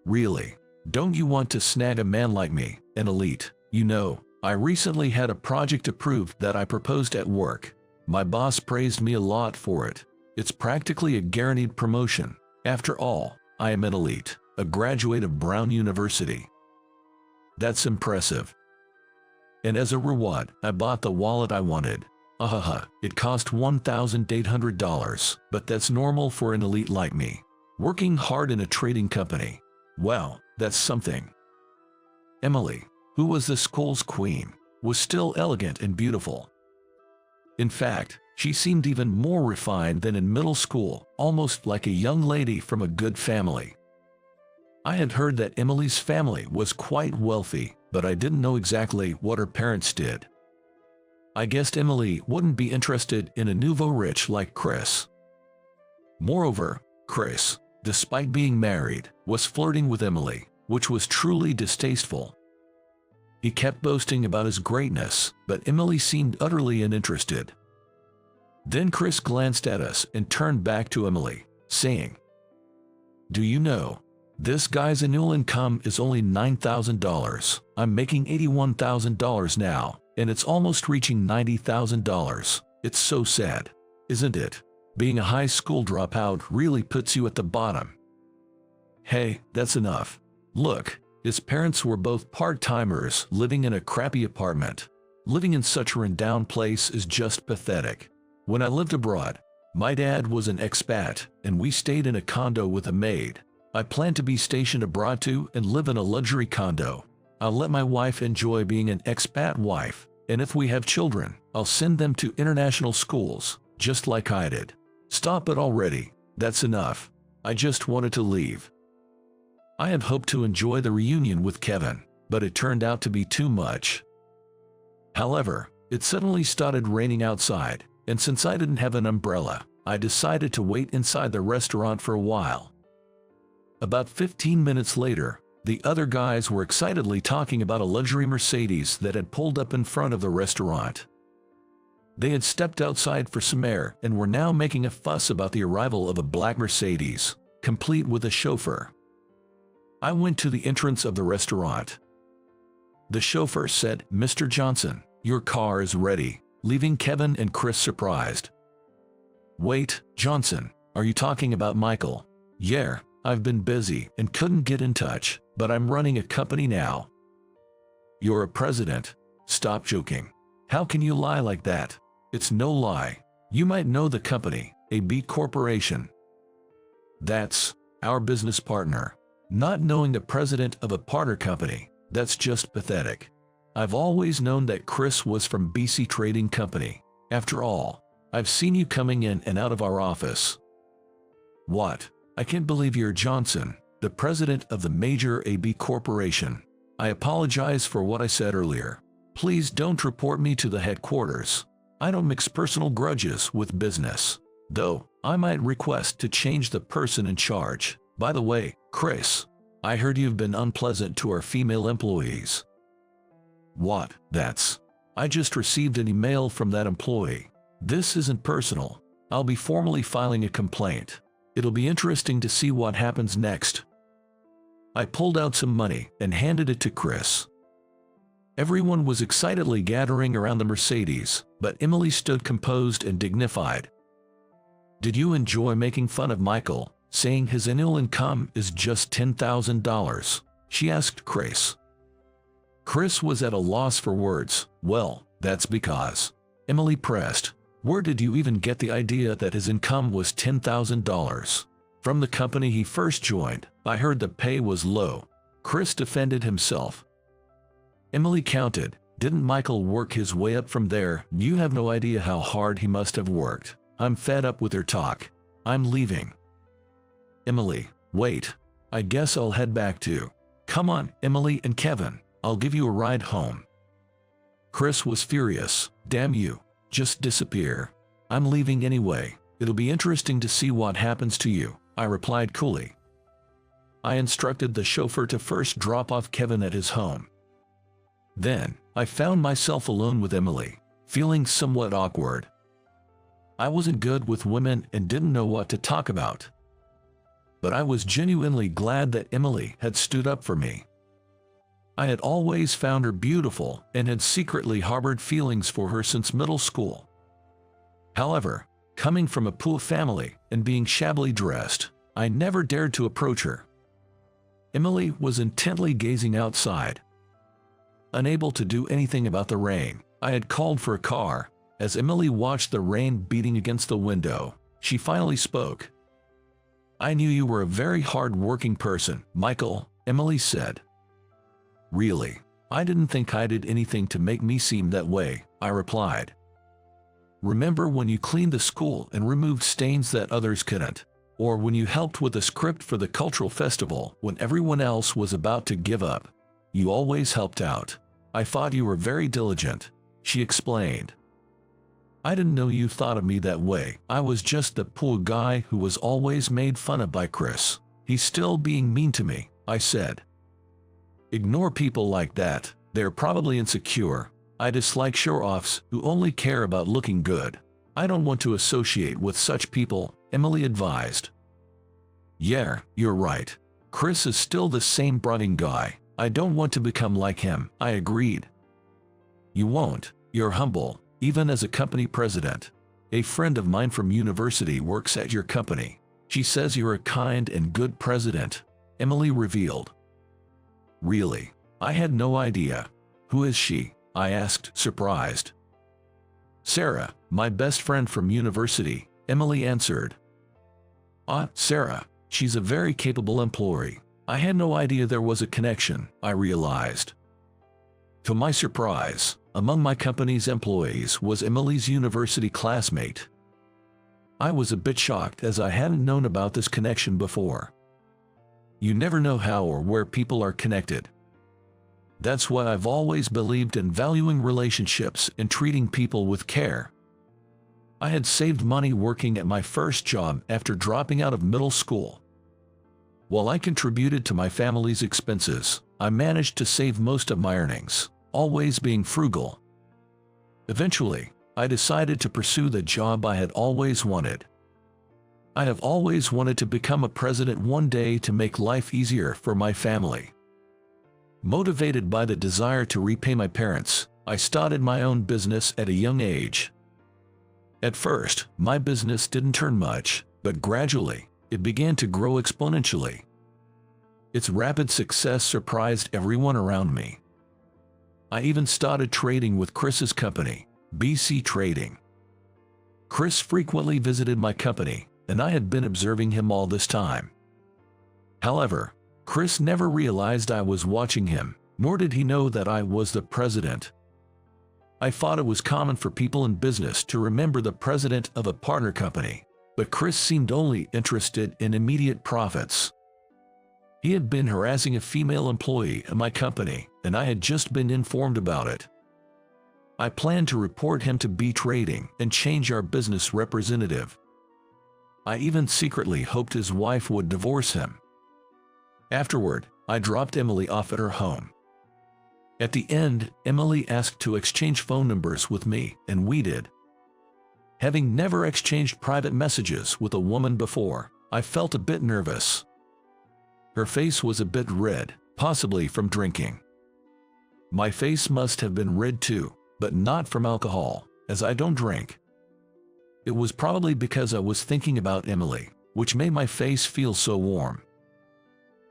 Speaker 1: Really? Don't you want to snag a man like me, an elite? You know, I recently had a project approved that I proposed at work. My boss praised me a lot for it. It's practically a guaranteed promotion. After all, I am an elite, a graduate of Brown University. That's impressive. And as a reward, I bought the wallet I wanted. It cost $1,800, but that's normal for an elite like me. Working hard in a trading company. Wow, that's something. Emily, who was the school's queen, was still elegant and beautiful. In fact, she seemed even more refined than in middle school, almost like a young lady from a good family. I had heard that Emily's family was quite wealthy, but I didn't know exactly what her parents did. I guessed Emily wouldn't be interested in a nouveau rich like Chris. Moreover, Chris, despite being married, was flirting with Emily, which was truly distasteful. He kept boasting about his greatness, but Emily seemed utterly uninterested. Then Chris glanced at us and turned back to Emily, saying, "Do you know, this guy's annual income is only $9,000. I'm making $81,000 now, and it's almost reaching $90,000. It's so sad, isn't it? Being a high school dropout really puts you at the bottom." Hey, that's enough. Look, his parents were both part-timers living in a crappy apartment. Living in such a run-down place is just pathetic. When I lived abroad, my dad was an expat, and we stayed in a condo with a maid. I plan to be stationed abroad too and live in a luxury condo. I'll let my wife enjoy being an expat wife, and if we have children, I'll send them to international schools, just like I did. Stop it already. That's enough. I just wanted to leave. I had hoped to enjoy the reunion with Kevin, but it turned out to be too much. However, it suddenly started raining outside, and since I didn't have an umbrella, I decided to wait inside the restaurant for a while. About 15 minutes later, the other guys were excitedly talking about a luxury Mercedes that had pulled up in front of the restaurant. They had stepped outside for some air and were now making a fuss about the arrival of a black Mercedes, complete with a chauffeur. I went to the entrance of the restaurant. The chauffeur said, "Mr. Johnson, your car is ready," leaving Kevin and Chris surprised. "Wait, Johnson, are you talking about Michael?" "Yeah, I've been busy and couldn't get in touch, but I'm running a company now." "You're a president? Stop joking. How can you lie like that?" "It's no lie. You might know the company, a B Corporation." "That's our business partner." Not knowing the president of a partner company, that's just pathetic. I've always known that Chris was from BC Trading Company. After all, I've seen you coming in and out of our office. "What? I can't believe you're Johnson, the president of the major AB Corporation. I apologize for what I said earlier. Please don't report me to the headquarters. I don't mix personal grudges with business. Though, I might request to change the person in charge. By the way, Chris, I heard you've been unpleasant to our female employees." "What? I just received an email from that employee. This isn't personal. I'll be formally filing a complaint. It'll be interesting to see what happens next." I pulled out some money and handed it to Chris. Everyone was excitedly gathering around the Mercedes, but Emily stood composed and dignified. "Did you enjoy making fun of Michael, saying his annual income is just $10,000? She asked Chris. Chris was at a loss for words. "Well, that's because," Emily pressed. "Where did you even get the idea that his income was $10,000? "From the company he first joined. I heard the pay was low." Chris defended himself. Emily counted. "Didn't Michael work his way up from there? You have no idea how hard he must have worked. I'm fed up with her talk. I'm leaving." "Emily, wait. I guess I'll head back too. Come on, Emily and Kevin. I'll give you a ride home." Chris was furious. "Damn you. Just disappear. I'm leaving anyway. It'll be interesting to see what happens to you," I replied coolly. I instructed the chauffeur to first drop off Kevin at his home. Then, I found myself alone with Emily, feeling somewhat awkward. I wasn't good with women and didn't know what to talk about. but I was genuinely glad that Emily had stood up for me. I had always found her beautiful and had secretly harbored feelings for her since middle school. However, coming from a poor family and being shabbily dressed, I never dared to approach her. Emily was intently gazing outside. Unable to do anything about the rain, I had called for a car. As Emily watched the rain beating against the window, she finally spoke. "I knew you were a very hard-working person, Michael," Emily said. "Really? I didn't think I did anything to make me seem that way," I replied. "Remember when you cleaned the school and removed stains that others couldn't? Or when you helped with the script for the cultural festival when everyone else was about to give up? You always helped out. I thought you were very diligent," she explained. "I didn't know you thought of me that way. I was just the poor guy who was always made fun of by Chris. He's still being mean to me," I said. "Ignore people like that. They're probably insecure. I dislike show-offs who only care about looking good. I don't want to associate with such people," Emily advised. "Yeah, you're right. Chris is still the same brooding guy. I don't want to become like him," I agreed. "You won't. You're humble, even as a company president. A friend of mine from university works at your company. She says you're a kind and good president," Emily revealed. "Really? I had no idea. Who is she?" I asked, surprised. "Sarah, my best friend from university," Emily answered. "Ah, Sarah. She's a very capable employee. I had no idea there was a connection," I realized. To my surprise, among my company's employees was Emily's university classmate. I was a bit shocked as I hadn't known about this connection before. You never know how or where people are connected. That's why I've always believed in valuing relationships and treating people with care. I had saved money working at my first job after dropping out of middle school. While I contributed to my family's expenses, I managed to save most of my earnings, always being frugal. Eventually, I decided to pursue the job I had always wanted. I have always wanted to become a president one day to make life easier for my family. Motivated by the desire to repay my parents, I started my own business at a young age. At first, my business didn't turn much, but gradually, it began to grow exponentially. Its rapid success surprised everyone around me. I even started trading with Chris's company, BC Trading. Chris frequently visited my company, and I had been observing him all this time. However, Chris never realized I was watching him, nor did he know that I was the president. I thought it was common for people in business to remember the president of a partner company, but Chris seemed only interested in immediate profits. He had been harassing a female employee at my company, and I had just been informed about it. I planned to report him to B Trading and change our business representative. I even secretly hoped his wife would divorce him. Afterward, I dropped Emily off at her home. At the end, Emily asked to exchange phone numbers with me, and we did. Having never exchanged private messages with a woman before, I felt a bit nervous. Her face was a bit red, possibly from drinking. My face must have been red too, but not from alcohol, as I don't drink. It was probably because I was thinking about Emily, which made my face feel so warm.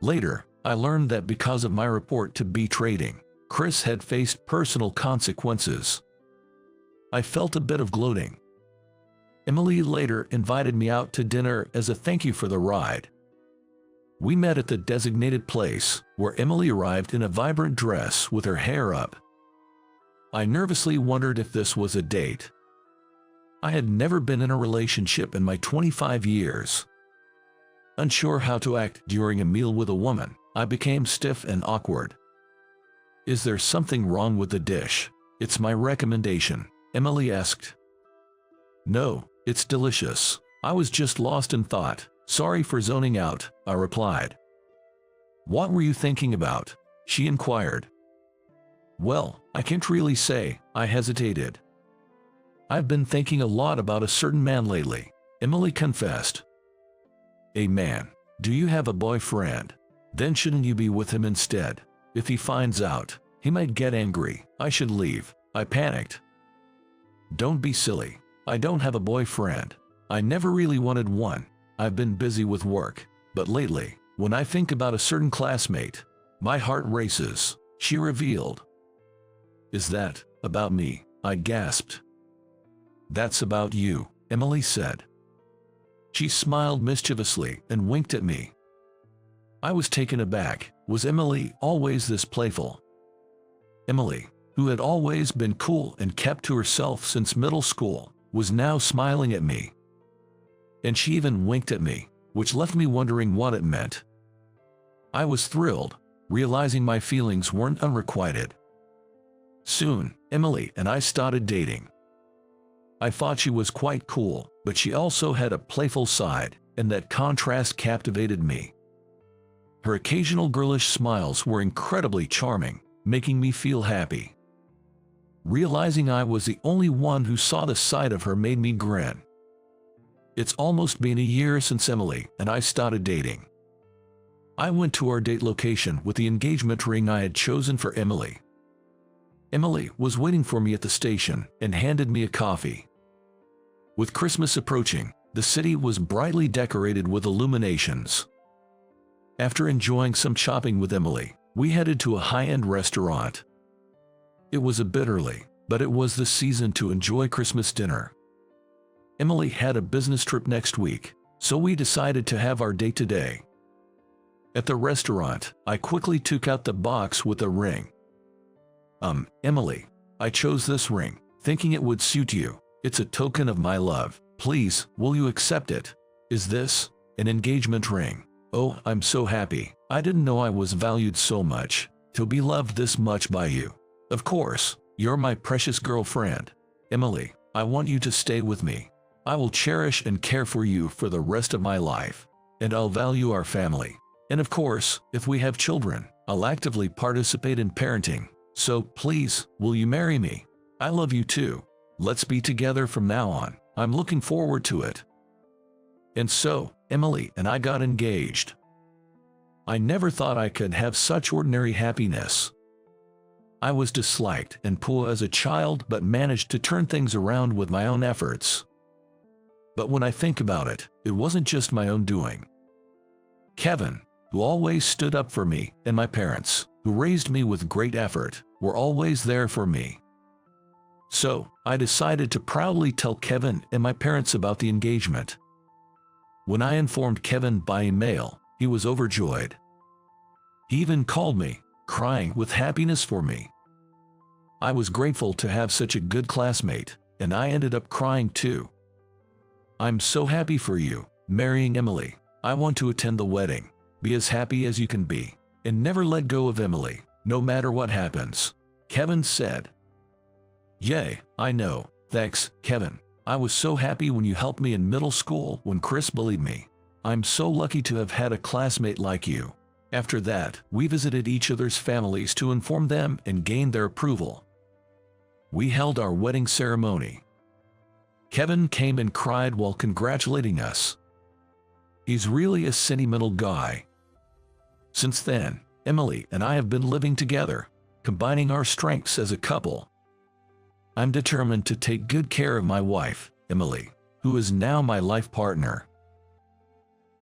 Speaker 1: Later, I learned that because of my report to B Trading, Chris had faced personal consequences. I felt a bit of gloating. Emily later invited me out to dinner as a thank you for the ride. We met at the designated place, where Emily arrived in a vibrant dress with her hair up. I nervously wondered if this was a date. I had never been in a relationship in my 25 years. Unsure how to act during a meal with a woman, I became stiff and awkward. "Is there something wrong with the dish? It's my recommendation," Emily asked. "No, it's delicious. I was just lost in thought. Sorry for zoning out," I replied. "What were you thinking about?" she inquired. "Well, I can't really say," I hesitated. "I've been thinking a lot about a certain man lately," Emily confessed. "A man? Do you have a boyfriend? Then shouldn't you be with him instead? If he finds out, he might get angry. I should leave. I panicked. Don't be silly. I don't have a boyfriend. I never really wanted one. I've been busy with work. But lately, when I think about a certain classmate, my heart races, she revealed. Is that about me? I gasped. That's about you, Emily said. She smiled mischievously and winked at me. I was taken aback. Was Emily always this playful? Emily, who had always been cool and kept to herself since middle school, was now smiling at me. And she even winked at me, which left me wondering what it meant. I was thrilled, realizing my feelings weren't unrequited. Soon, Emily and I started dating. I thought she was quite cool, but she also had a playful side, and that contrast captivated me. Her occasional girlish smiles were incredibly charming, making me feel happy. Realizing I was the only one who saw the side of her made me grin. It's almost been a year since Emily and I started dating. I went to our date location with the engagement ring I had chosen for Emily. Emily was waiting for me at the station and handed me a coffee. With Christmas approaching, the city was brightly decorated with illuminations. After enjoying some shopping with Emily, we headed to a high-end restaurant. It was a bit early, but it was the season to enjoy Christmas dinner. Emily had a business trip next week, so we decided to have our date today. At the restaurant, I quickly took out the box with the ring. Emily, I chose this ring, thinking it would suit you. It's a token of my love. Please, will you accept it? Is this an engagement ring? Oh, I'm so happy. I didn't know I was valued so much, to be loved this much by you. Of course, you're my precious girlfriend. Emily, I want you to stay with me. I will cherish and care for you for the rest of my life, and I'll value our family. And of course, if we have children, I'll actively participate in parenting. So please, will you marry me? I love you too. Let's be together from now on. I'm looking forward to it. And so, Emily and I got engaged. I never thought I could have such ordinary happiness. I was disliked and poor as a child but managed to turn things around with my own efforts. But when I think about it, it wasn't just my own doing. Kevin, who always stood up for me, and my parents, who raised me with great effort, were always there for me. So, I decided to proudly tell Kevin and my parents about the engagement. When I informed Kevin by email, he was overjoyed. He even called me, crying with happiness for me. I was grateful to have such a good classmate, and I ended up crying too. I'm so happy for you, marrying Emily. I want to attend the wedding, be as happy as you can be, and never let go of Emily, no matter what happens, Kevin said. Yay, I know. Thanks, Kevin. I was so happy when you helped me in middle school when Chris bullied me. I'm so lucky to have had a classmate like you. After that, we visited each other's families to inform them and gain their approval. We held our wedding ceremony. Kevin came and cried while congratulating us. He's really a sentimental guy. Since then, Emily and I have been living together, combining our strengths as a couple. I'm determined to take good care of my wife, Emily, who is now my life partner.